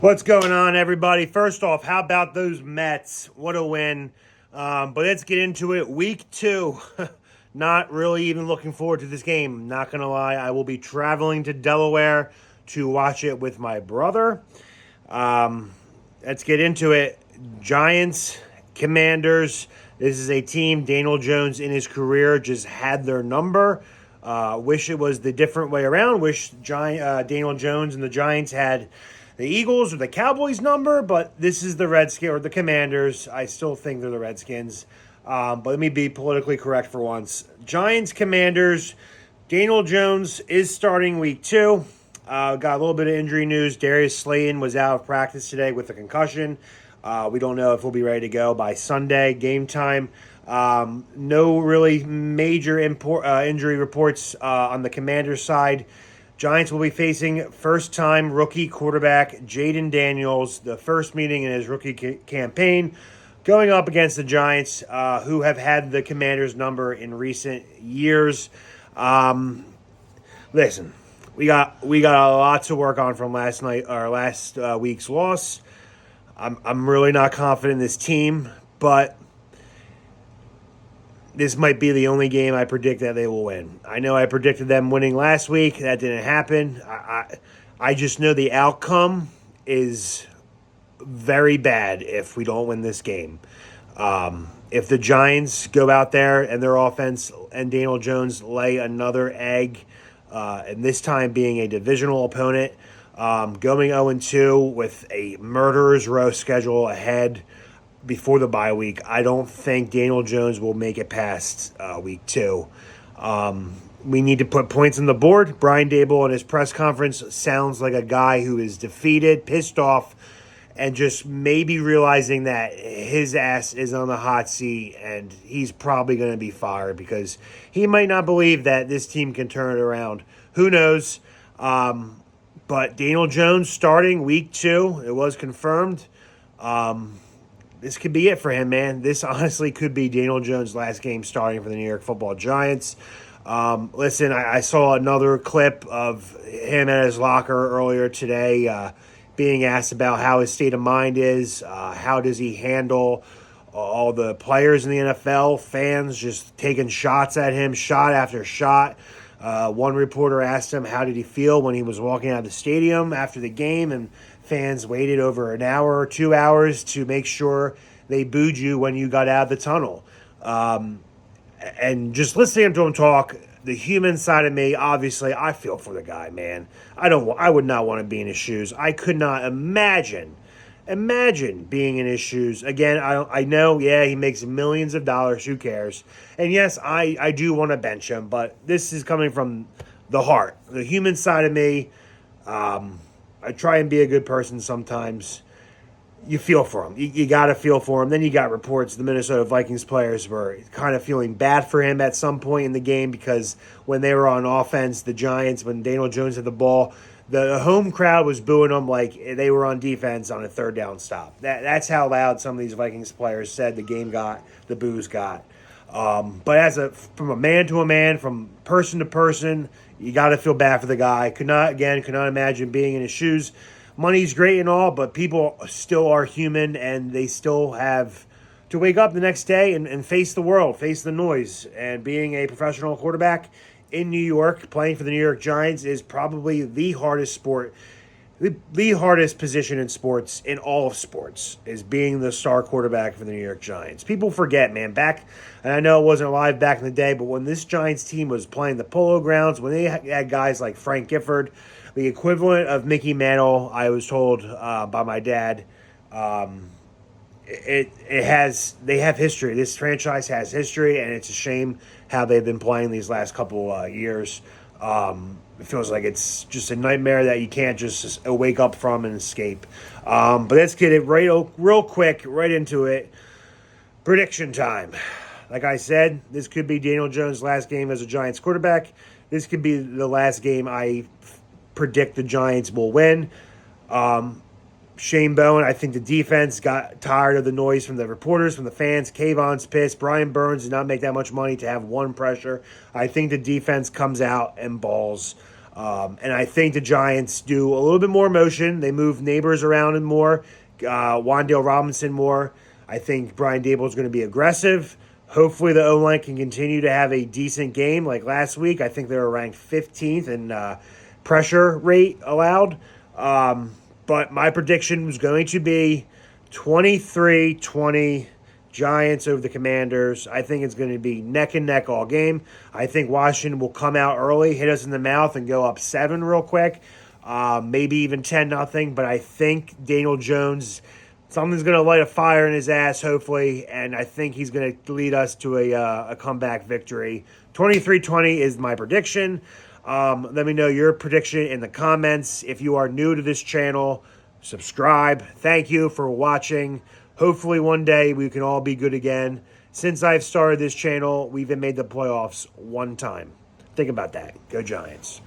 What's going on, everybody? First off, how about those Mets? What a win. But let's get into it. Week 2. Not really even looking forward to this game. Not going to lie. I will be traveling to Delaware to watch it with my brother. Let's get into it. Giants, Commanders. This is a team. Daniel Jones in his career just had their number. Wish it was the different way around. Wish Daniel Jones and the Giants had the Eagles or the Cowboys number, but this is the Redskins or the Commanders. I still think they're the Redskins. But let me be politically correct for once. Giants, Commanders. Daniel Jones is starting week 2. Got a little bit of injury news. Darius Slayton was out of practice today with a concussion. We don't know if he'll be ready to go by Sunday, game time. No really major injury reports on the Commanders side. Giants will be facing first-time rookie quarterback Jayden Daniels, the first meeting in his rookie campaign, going up against the Giants, who have had the Commanders' number in recent years. Listen, we got a lot to work on from last week's loss. I'm really not confident in this team, but this might be the only game I predict that they will win. I know I predicted them winning last week. That didn't happen. I just know the outcome is very bad if we don't win this game. If the Giants go out there and their offense and Daniel Jones lay another egg, and this time being a divisional opponent, going 0-2 with a murderer's row schedule ahead before the bye week, I don't think Daniel Jones will make it past week 2. We need to put points on the board. Brian Daboll in his press conference sounds like a guy who is defeated, pissed off, and just maybe realizing that his ass is on the hot seat and he's probably going to be fired because he might not believe that this team can turn it around. Who knows? But Daniel Jones starting week 2, it was confirmed. This could be it for him, man. This honestly could be Daniel Jones' last game starting for the New York Football Giants. Listen, I saw another clip of him at his locker earlier today being asked about how his state of mind is. How does he handle all the players in the NFL, fans just taking shots at him, shot after shot. One reporter asked him how did he feel when he was walking out of the stadium after the game, and fans waited over an hour or 2 hours to make sure they booed you when you got out of the tunnel. And just listening to him talk, the human side of me, obviously, I feel for the guy, man. I would not want to be in his shoes. I could not imagine being in his shoes. Again, I know, yeah, he makes millions of dollars. Who cares? And yes, I do want to bench him, but this is coming from the heart. The human side of me, I try and be a good person sometimes. You feel for him. You got to feel for him. Then you got reports the Minnesota Vikings players were kind of feeling bad for him at some point in the game because when they were on offense, the Giants, when Daniel Jones had the ball, the home crowd was booing them like they were on defense on a third down stop. That's how loud some of these Vikings players said the game got, the boos got. But from a man to a man, from person to person, you got to feel bad for the guy. Could not imagine being in his shoes. Money's great and all, but people still are human, and they still have to wake up the next day and face the world, face the noise. And being a professional quarterback in New York, playing for the New York Giants, is probably the hardest sport, the hardest position in sports, in all of sports, is being the star quarterback for the New York Giants. People forget, man, and I know it wasn't alive back in the day, but when this Giants team was playing the Polo Grounds, when they had guys like Frank Gifford, the equivalent of Mickey Mantle, I was told by my dad, they have history. This franchise has history, and it's a shame how they've been playing these last couple years. It feels like it's just a nightmare that you can't just wake up from and escape. But let's get it real quick, right into it. Prediction time. Like I said, this could be Daniel Jones' last game as a Giants quarterback. This could be the last game I predict the Giants will win. Shane Bowen, I think the defense got tired of the noise from the reporters, from the fans. Kayvon's pissed. Brian Burns did not make that much money to have one pressure. I think the defense comes out and balls. And I think the Giants do a little bit more motion. They move neighbors around and more, Wan'Dale Robinson more. I think Brian Dable is going to be aggressive. Hopefully the O-line can continue to have a decent game like last week. I think they were ranked 15th in pressure rate allowed. But my prediction was going to be 23-20 Giants over the Commanders. I think it's going to be neck and neck all game. I think Washington will come out early, hit us in the mouth, and go up 7 real quick. Maybe even 10-0. But I think Daniel Jones, something's going to light a fire in his ass, hopefully, and I think he's going to lead us to a comeback victory. 23-20 is my prediction. Let me know your prediction in the comments. If you are new to this channel, subscribe. Thank you for watching. Hopefully one day we can all be good again. Since I've started this channel, we've made the playoffs one time. Think about that. Go Giants.